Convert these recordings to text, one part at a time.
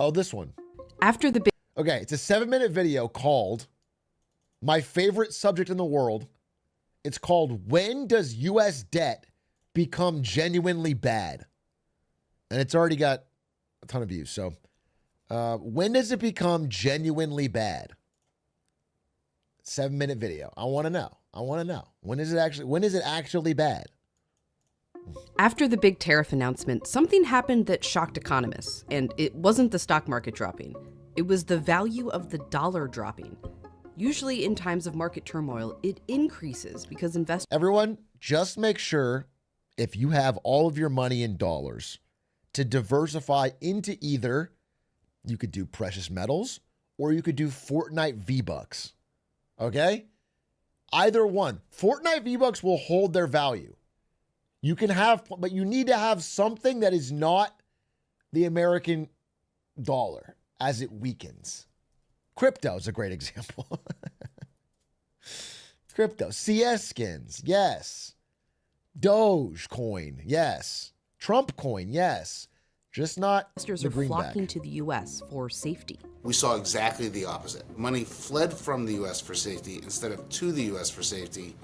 Oh, this one. After the big... Okay, it's a 7-minute video called My Favorite Subject in the World. It's called When Does U.S. Debt Become Genuinely Bad? And it's already got a ton of views. So when does it become genuinely bad? 7-minute video. I want to know. When is it actually bad? After the big tariff announcement, something happened that shocked economists. And it wasn't the stock market dropping. It was the value of the dollar dropping. Usually in times of market turmoil, it increases because investors... Everyone, just make sure if you have all of your money in dollars to diversify into either, you could do precious metals or you could do Fortnite V-Bucks. Okay? Either one. Fortnite V-Bucks will hold their value. You can have, but you need to have something that is not the American dollar as it weakens. Crypto is a great example. Crypto. CS skins. Yes. Dogecoin. Yes. Trump coin. Yes. Just not investors the are flocking to the U.S. for safety. We saw exactly the opposite. Money fled from the U.S. for safety instead of to the U.S. for safety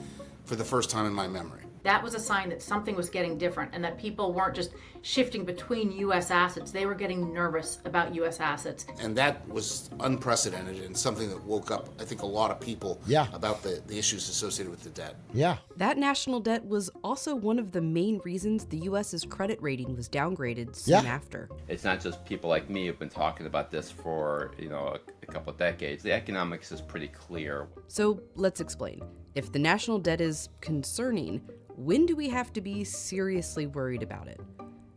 for the first time in my memory. That was a sign that something was getting different and that people weren't just shifting between U.S. assets. They were getting nervous about U.S. assets. And that was unprecedented and something that woke up, I think, a lot of people about the issues associated with the debt. Yeah. That national debt was also one of the main reasons the U.S.'s credit rating was downgraded soon after. It's not just people like me who've been talking about this for, a couple of decades. The economics is pretty clear. So let's explain. If the national debt is concerning, when do we have to be seriously worried about it?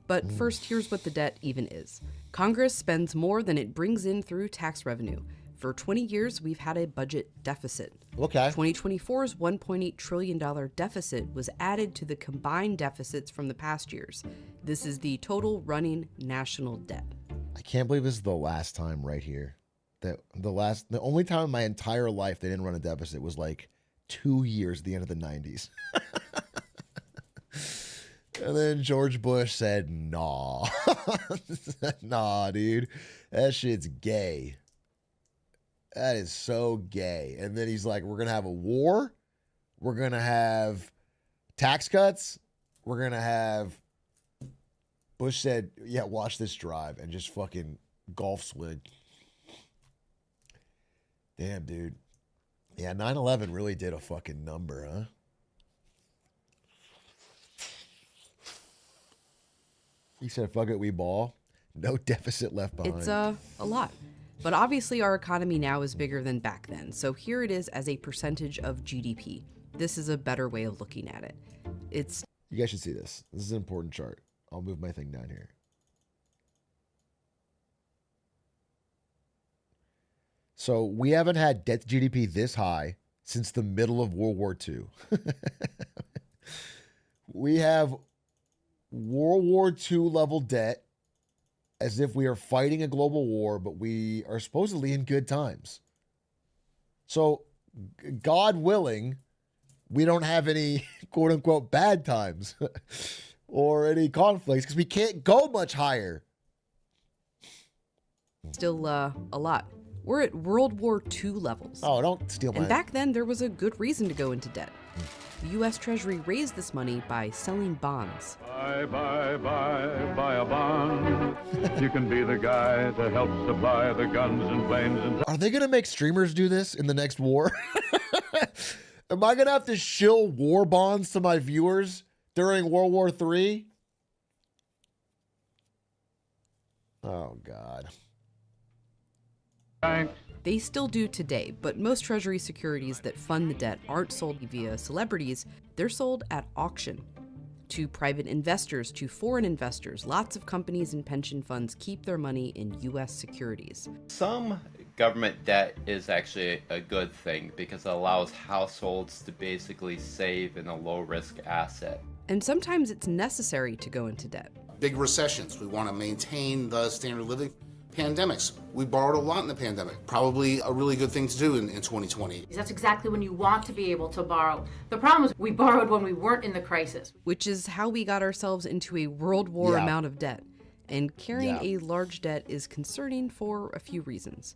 But first, here's what the debt even is. Congress spends more than it brings in through tax revenue. For 20 years, we've had a budget deficit. Okay. 2024's $1.8 trillion deficit was added to the combined deficits from the past years. This is the total running national debt. I can't believe this is the last time right here. The only time in my entire life they didn't run a deficit was like 2 years at the end of the 90s. And then George Bush said, nah. Nah, dude. That shit's gay. That is so gay. And then he's like, we're going to have a war. We're going to have tax cuts. We're going to have... Bush said, yeah, watch this drive, and just fucking golf swing. Damn, dude. Yeah, 9/11 really did a fucking number, huh? He said, fuck it, we ball. No deficit left behind. It's a lot. But obviously our economy now is bigger than back then. So here it is as a percentage of GDP. This is a better way of looking at it. You guys should see this. This is an important chart. I'll move my thing down here. So we haven't had debt to GDP this high since the middle of World War II. We have World War II level debt as if we are fighting a global war, but we are supposedly in good times. So God willing, we don't have any quote unquote bad times or any conflicts because we can't go much higher. Still a lot. We're at World War II levels. Oh, don't steal my... And back then, there was a good reason to go into debt. The U.S. Treasury raised this money by selling bonds. Buy a bond. You can be the guy that helps supply the guns and planes and... Are they going to make streamers do this in the next war? Am I going to have to shill war bonds to my viewers during World War III? Oh, God. Thanks. They still do today, but most Treasury securities that fund the debt aren't sold via celebrities. They're sold at auction to private investors, to foreign investors. Lots of companies and pension funds keep their money in U.S. securities. Some government debt is actually a good thing because it allows households to basically save in a low-risk asset. And sometimes it's necessary to go into debt. Big recessions. We want to maintain the standard of living. Pandemics. We borrowed a lot in the pandemic. Probably a really good thing to do in 2020. That's exactly when you want to be able to borrow. The problem is we borrowed when we weren't in the crisis. Which is how we got ourselves into a world war amount of debt. and carrying Yeah. a large debt is concerning for a few reasons.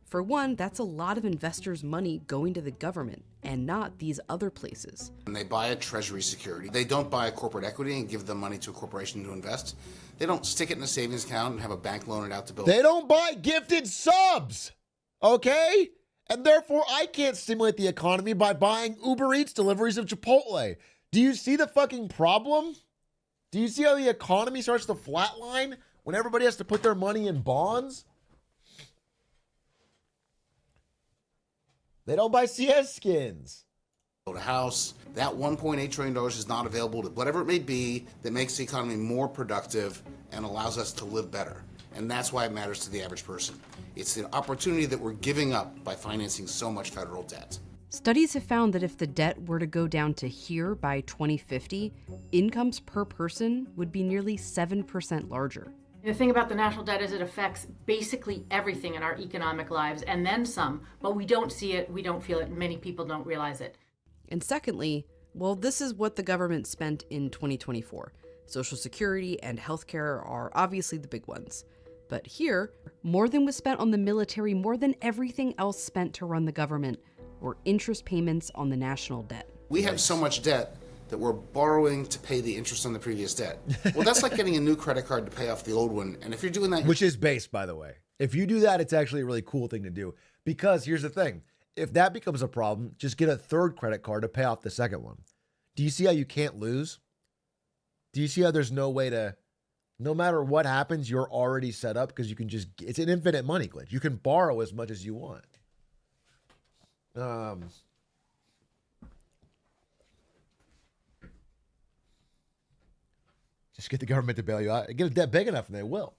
For one, that's a lot of investors' money going to the government and not these other places. When they buy a treasury security, they don't buy a corporate equity and give the money to a corporation to invest. They don't stick it in a savings account and have a bank loan it out to build. They don't buy gifted subs, okay? And therefore, I can't stimulate the economy by buying Uber Eats deliveries of Chipotle. Do you see the fucking problem? Do you see how the economy starts to flatline when everybody has to put their money in bonds? They don't buy CS skins. Build a house. That $1.8 trillion is not available to whatever it may be that makes the economy more productive and allows us to live better. And that's why it matters to the average person. It's the opportunity that we're giving up by financing so much federal debt. Studies have found that if the debt were to go down to here by 2050, incomes per person would be nearly 7% larger. The thing about the national debt is it affects basically everything in our economic lives and then some, but we don't see it, we don't feel it, many people don't realize it. And secondly, well, this is what the government spent in 2024. Social Security and healthcare are obviously the big ones. But here, more than was spent on the military, more than everything else spent to run the government, were interest payments on the national debt. We have so much debt that we're borrowing to pay the interest on the previous debt. Well, that's like getting a new credit card to pay off the old one. And if you're doing that, Which is based, by the way. If you do that, it's actually a really cool thing to do. Because here's the thing. If that becomes a problem, just get a third credit card to pay off the second one. Do you see how you can't lose? Do you see how there's no way to, no matter what happens, you're already set up because you can just, it's an infinite money glitch. You can borrow as much as you want. Just get the government to bail you out. Get a debt big enough and they will.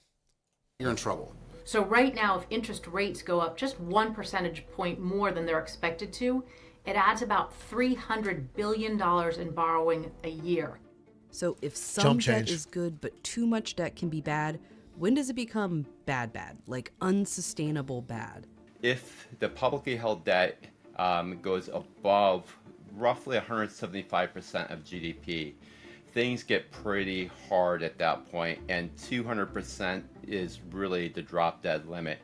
you're in trouble. So right now, if interest rates go up just 1 percentage point more than they're expected to, it adds about $300 billion in borrowing a year. So if some Chump debt change. is good, but too much debt can be bad, when does it become bad, like unsustainable bad? If the publicly held debt goes above roughly 175% of GDP, things get pretty hard at that point, and 200% is really the drop dead limit.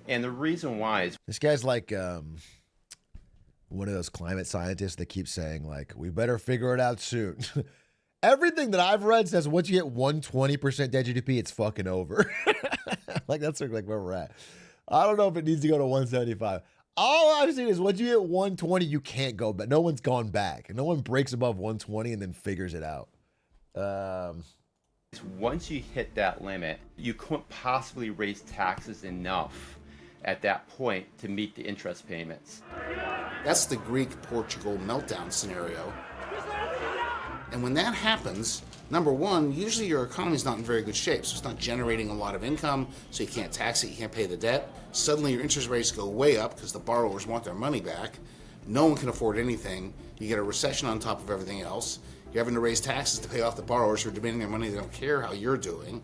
And the reason why is This guy's like one of those climate scientists that keep saying, like, we better figure it out soon. Everything that I've read says once you hit 120% debt GDP, it's fucking over. Like, that's like where we're at. I don't know if it needs to go to 175. All I've seen is once you hit 120, you can't go back. No one's gone back. No one breaks above 120 and then figures it out. once you hit that limit, you couldn't possibly raise taxes enough at that point to meet the interest payments. That's the Greek-Portugal meltdown scenario. And when that happens, number one, usually your economy's not in very good shape, so it's not generating a lot of income, so you can't tax it, you can't pay the debt. Suddenly your interest rates go way up because the borrowers want their money back. No one can afford anything. You get a recession on top of everything else. You're having to raise taxes to pay off the borrowers who are demanding their money. They don't care how you're doing.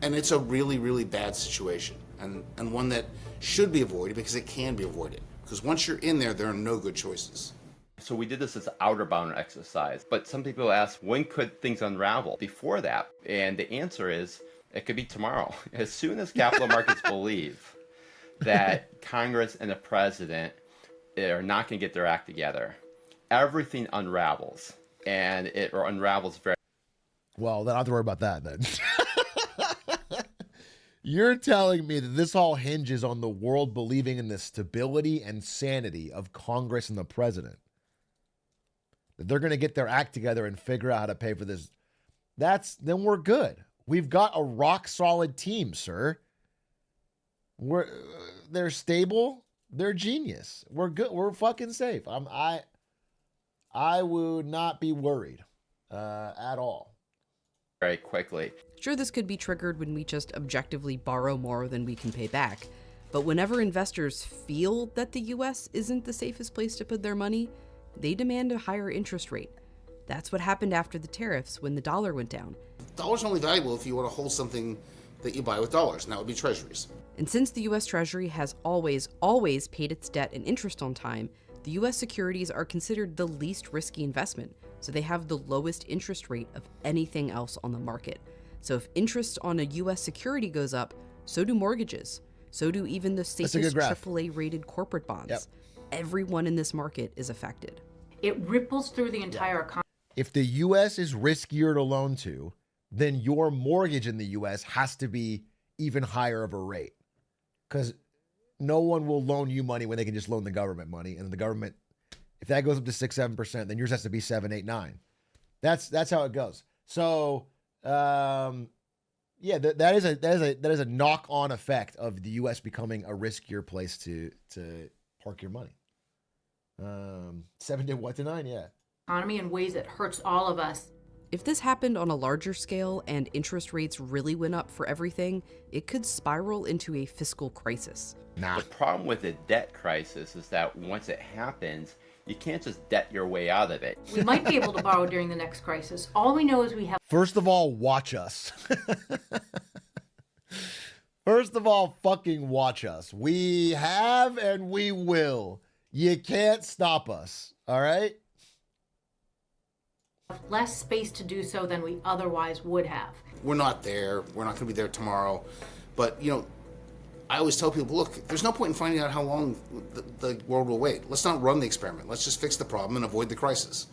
And it's a really, really bad situation, and one that should be avoided because it can be avoided. Because once you're in there, there are no good choices. So we did this as an outer bound exercise, but some people ask, when could things unravel? Before that, and the answer is, it could be tomorrow. As soon as capital markets believe that Congress and the president are not going to get their act together, everything unravels, and it unravels very. Well, then I don't have to worry about that then. You're telling me that this all hinges on the world believing in the stability and sanity of Congress and the president. That they're going to get their act together and figure out how to pay for this. Then we're good. We've got a rock solid team, sir. They're stable. They're genius. We're good. We're fucking safe. I would not be worried at all. Very quickly. Sure, this could be triggered when we just objectively borrow more than we can pay back. But whenever investors feel that the US isn't the safest place to put their money, they demand a higher interest rate. That's what happened after the tariffs when the dollar went down. Dollars are only valuable if you want to hold something that you buy with dollars, and that would be treasuries. And since the US Treasury has always paid its debt and interest on time, the US securities are considered the least risky investment, so they have the lowest interest rate of anything else on the market. So if interest on a U.S. security goes up, so do mortgages. So do even the That's a safest good graph. AAA-rated corporate bonds. Yep. Everyone in this market is affected. It ripples through the entire economy. If the U.S. is riskier to loan to, then your mortgage in the U.S. has to be even higher of a rate. Because no one will loan you money when they can just loan the government money. And the government, if that goes up to 6-7%, then yours has to be 7, 8, 9. That's how it goes. So, yeah, that is a knock-on effect of the U.S. becoming a riskier place to park your money. 7 to what to 9? Yeah. Economy in ways that hurts all of us. If this happened on a larger scale and interest rates really went up for everything, it could spiral into a fiscal crisis. Nah. The problem with a debt crisis is that once it happens, you can't just debt your way out of it. We might be able to borrow during the next crisis. All we know is we have First of all, watch us. First of all, fucking watch us. We have and we will. You can't stop us. All right? less space to do so than we otherwise would have. We're not there. We're not going to be there tomorrow. But, you know, I always tell people, look, there's no point in finding out how long the world will wait. Let's not run the experiment. Let's just fix the problem and avoid the crisis.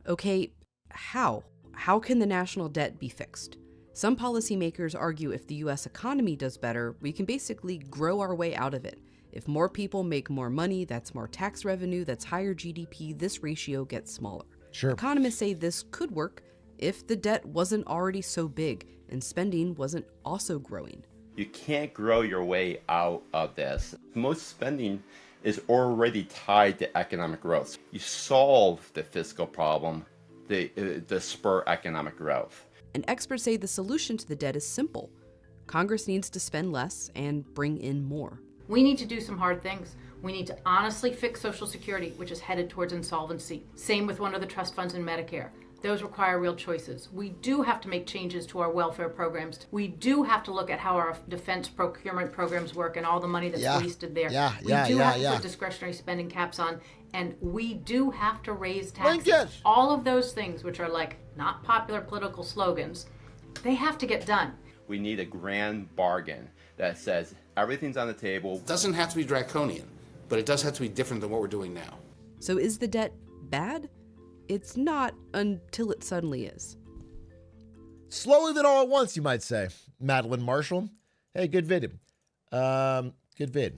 Okay, how? How can the national debt be fixed? Some policymakers argue if the US economy does better, we can basically grow our way out of it. If more people make more money, that's more tax revenue, that's higher GDP, this ratio gets smaller. Sure. Economists say this could work if the debt wasn't already so big and spending wasn't also growing. You can't grow your way out of this. Most spending is already tied to economic growth. You solve the fiscal problem, the spur economic growth. And experts say the solution to the debt is simple. Congress needs to spend less and bring in more. We need to do some hard things. We need to honestly fix Social Security, which is headed towards insolvency. Same with one of the trust funds in Medicare. Those require real choices. We do have to make changes to our welfare programs. We do have to look at how our defense procurement programs work and all the money that's wasted there. We do have to put discretionary spending caps on, and we do have to raise taxes. Yes. All of those things, which are like not popular political slogans, they have to get done. We need a grand bargain that says everything's on the table. It doesn't have to be draconian, but it does have to be different than what we're doing now. So is the debt bad? It's not until it suddenly is. Slowly than all at once, you might say. Madeline Marshall. Hey, good vid. Good vid.